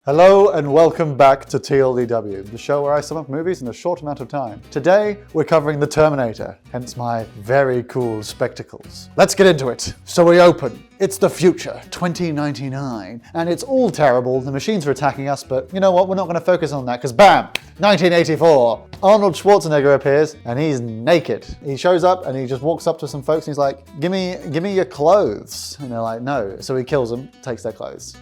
Hello and welcome back to TLDW, the show where I sum up movies in a short amount of time. Today, we're covering The Terminator, hence my very cool spectacles. Let's get into it. So we open. It's the future, 2099, and it's all terrible. The machines are attacking us, but you know what? We're not going to focus on that because bam! 1984. Arnold Schwarzenegger appears and he's naked. He shows up and he just walks up to some folks and he's like, give me your clothes. And they're like, no. So he kills them, takes their clothes.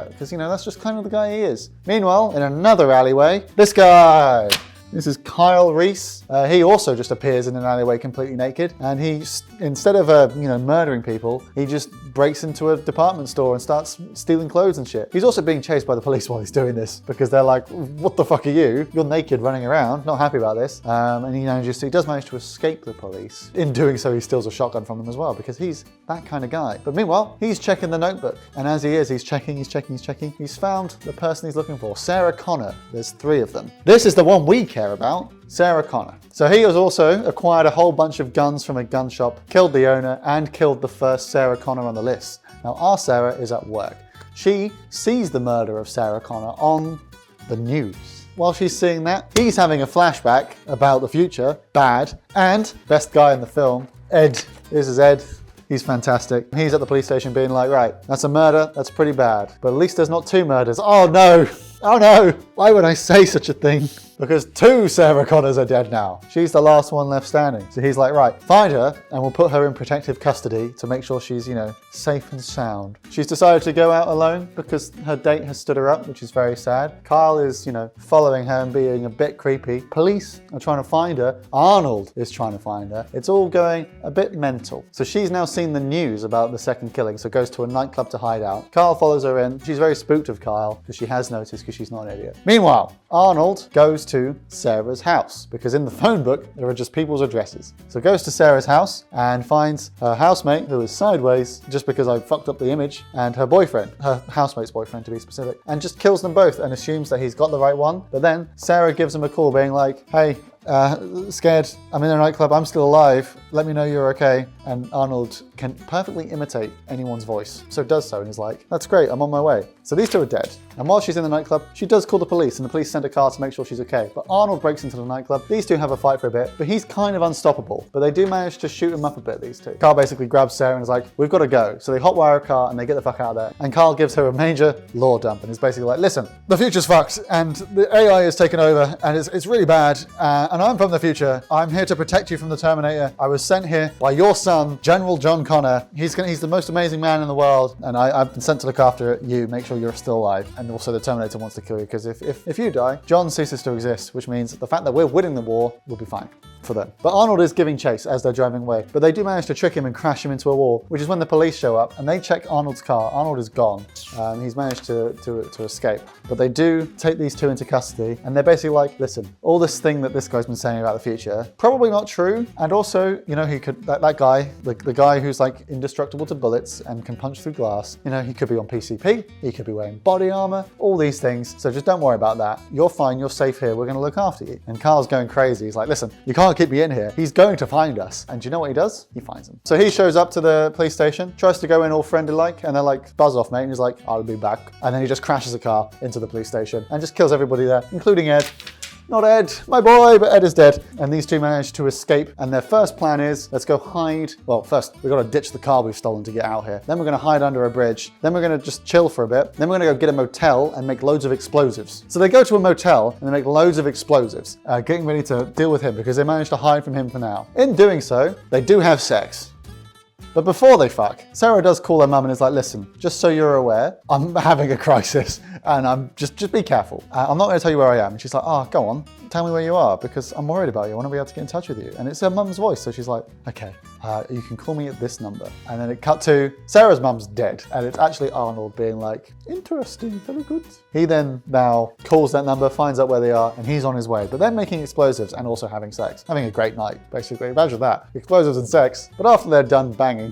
Because, that's just kind of the guy he is. Meanwhile, in another alleyway, this guy. This is Kyle Reese. He also just appears in an alleyway completely naked, and he, instead of murdering people, he just breaks into a department store and starts stealing clothes and shit. He's also being chased by the police while he's doing this because they're like, "What the fuck are you? You're naked running around, not happy about this." And he does manage to escape the police. In doing so, he steals a shotgun from them as well because he's that kind of guy. But meanwhile, he's checking the notebook, and as he is, he's checking. He's found the person he's looking for, Sarah Connor. There's 3 of them. This is the one we care about, Sarah Connor. So he has also acquired a whole bunch of guns from a gun shop, killed the owner, and killed the first Sarah Connor on the list. Now our Sarah is at work. She sees the murder of Sarah Connor on the news. While she's seeing that, he's having a flashback about the future, bad, and best guy in the film, Ed. This is Ed. He's fantastic. He's at the police station being like, right, that's a murder, that's pretty bad. But at least there's not 2 murders. Oh no! Oh no! Why would I say such a thing? Because 2 Sarah Connors are dead now. She's the last one left standing. So he's like, right, find her and we'll put her in protective custody to make sure she's, safe and sound. She's decided to go out alone because her date has stood her up, which is very sad. Kyle is, following her and being a bit creepy. Police are trying to find her. Arnold is trying to find her. It's all going a bit mental. So she's now seen the news about the second killing, so goes to a nightclub to hide out. Kyle follows her in. She's very spooked of Kyle because she has noticed because she's not an idiot. Meanwhile, Arnold goes to Sarah's house because in the phone book there are just people's addresses. So goes to Sarah's house and finds her housemate, who is sideways just because I fucked up the image, and her boyfriend, her housemate's boyfriend to be specific, and just kills them both and assumes that he's got the right one. But then Sarah gives him a call being like, hey, scared, I'm in a nightclub, I'm still alive, let me know you're okay. And Arnold can perfectly imitate anyone's voice, so does so, and is like, that's great, I'm on my way. So these 2 are dead. And while she's in the nightclub, she does call the police, and the police send a car to make sure she's okay. But Arnold breaks into the nightclub. These 2 have a fight for a bit, but he's kind of unstoppable. But they do manage to shoot him up a bit, these 2. Carl basically grabs Sarah and is like, we've got to go. So they hotwire a car and they get the fuck out of there. And Carl gives her a major law dump and is basically like, listen, the future's fucked and the AI is taken over and it's really bad. And I'm from the future. I'm here to protect you from the Terminator. I was sent here by your son, General John Connor. He's the most amazing man in the world. And I've been sent to look after you, make sure you're still alive. And also the Terminator wants to kill you because if you die, John ceases to exist, which means the fact that we're winning the war will be fine for them. But Arnold is giving chase as they're driving away, but they do manage to trick him and crash him into a wall, which is when the police show up and they check Arnold's car. Arnold is gone. He's managed to escape, but they do take these 2 into custody and they're basically like, listen, all this thing that this guy's been saying about the future, probably not true. And also, he could, that guy, the guy who's like indestructible to bullets and can punch through glass, he could be on PCP, he could be wearing body armor, all these things. So just don't worry about that. You're fine, you're safe here, we're gonna look after you. And Carl's going crazy. He's like, listen, you can't keep me in here. He's going to find us. And do you know what he does? He finds him. So he shows up to the police station, tries to go in all friendly-like, and they're like, buzz off, mate. And he's like, I'll be back. And then he just crashes a car into the police station and just kills everybody there, including Ed. Not Ed, my boy, but Ed is dead. And these 2 manage to escape. And their first plan is, let's go hide. Well, first, we've got to ditch the car we've stolen to get out here. Then we're going to hide under a bridge. Then we're going to just chill for a bit. Then we're going to go get a motel and make loads of explosives. So they go to a motel and they make loads of explosives, getting ready to deal with him because they managed to hide from him for now. In doing so, they do have sex. But before they fuck, Sarah does call her mum and is like, listen, just so you're aware, I'm having a crisis and I'm just be careful. I'm not going to tell you where I am. And she's like, oh, go on, tell me where you are because I'm worried about you. I want to be able to get in touch with you. And it's her mum's voice. So she's like, okay, you can call me at this number. And then it cut to Sarah's mum's dead. And it's actually Arnold being like, interesting, very good. He then now calls that number, finds out where they are, and he's on his way. But they're making explosives and also having sex. Having a great night, basically. Imagine that. Explosives and sex. But after they're done banging,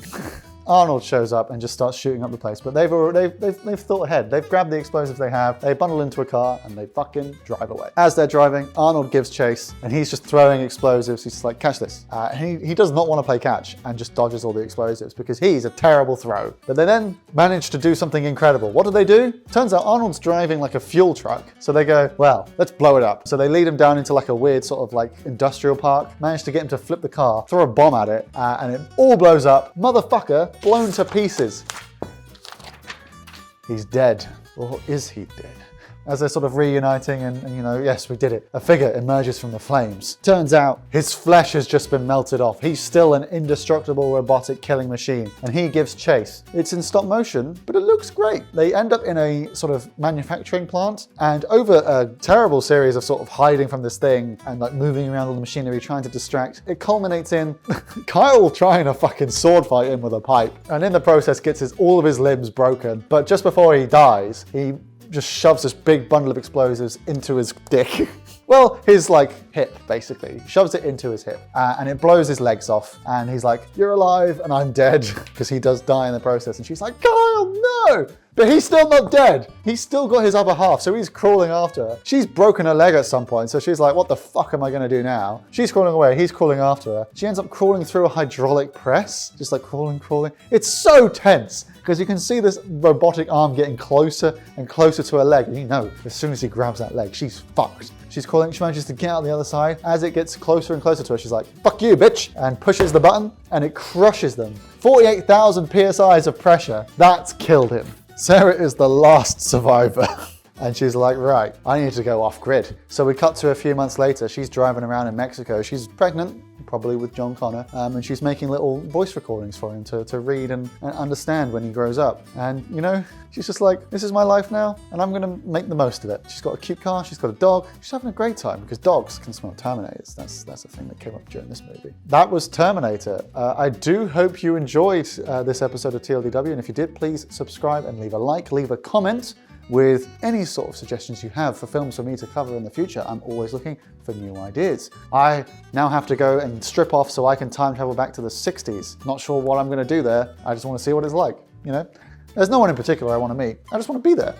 Arnold shows up and just starts shooting up the place. But they've thought ahead. They've grabbed the explosives they have, they bundle into a car, and they fucking drive away. As they're driving, Arnold gives chase, and he's just throwing explosives. He's just like, catch this. He does not want to play catch and just dodges all the explosives because he's a terrible throw. But they then manage to do something incredible. What do? Turns out Arnold's driving like a fuel truck. So they go, well, let's blow it up. So they lead him down into like a weird sort of like industrial park, manage to get him to flip the car, throw a bomb at it, and it all blows up. Motherfucker, blown to pieces. He's dead. Or is he dead? As they're sort of reuniting and you know, yes, we did it. A figure emerges from the flames. Turns out his flesh has just been melted off. He's still an indestructible robotic killing machine, and he gives chase. It's in stop motion, but it looks great. They end up in a sort of manufacturing plant, and over a terrible series of sort of hiding from this thing and like moving around all the machinery, trying to distract, it culminates in Kyle trying to fucking sword fight him with a pipe, and in the process gets all of his limbs broken. But just before he dies, he just shoves this big bundle of explosives into his dick. Well, his like hip, basically. Shoves it into his hip and it blows his legs off. And he's like, you're alive and I'm dead, because he does die in the process. And she's like, Kyle, no! But he's still not dead. He's still got his upper half, so he's crawling after her. She's broken her leg at some point, so she's like, what the fuck am I gonna do now? She's crawling away, he's crawling after her. She ends up crawling through a hydraulic press, just like crawling. It's so tense, because you can see this robotic arm getting closer and closer to her leg. And you know, as soon as he grabs that leg, she's fucked. She's crawling, she manages to get out the other side. As it gets closer and closer to her, she's like, fuck you, bitch, and pushes the button, and it crushes them. 48,000 PSIs of pressure. That's killed him. Sarah is the last survivor. And she's like, right, I need to go off grid. So we cut to a few months later. She's driving around in Mexico. She's pregnant, probably with John Connor, and she's making little voice recordings for him to read and understand when he grows up. And you know, she's just like, this is my life now, and I'm gonna make the most of it. She's got a cute car, she's got a dog. She's having a great time, because dogs can smell Terminators. That's a thing that came up during this movie. That was Terminator. I do hope you enjoyed this episode of TLDW, and if you did, please subscribe and leave a like, leave a comment with any sort of suggestions you have for films for me to cover in the future. I'm always looking for new ideas. I now have to go and strip off so I can time travel back to the 60s. Not sure what I'm gonna do there. I just wanna see what it's like, you know? There's no one in particular I wanna meet. I just wanna be there.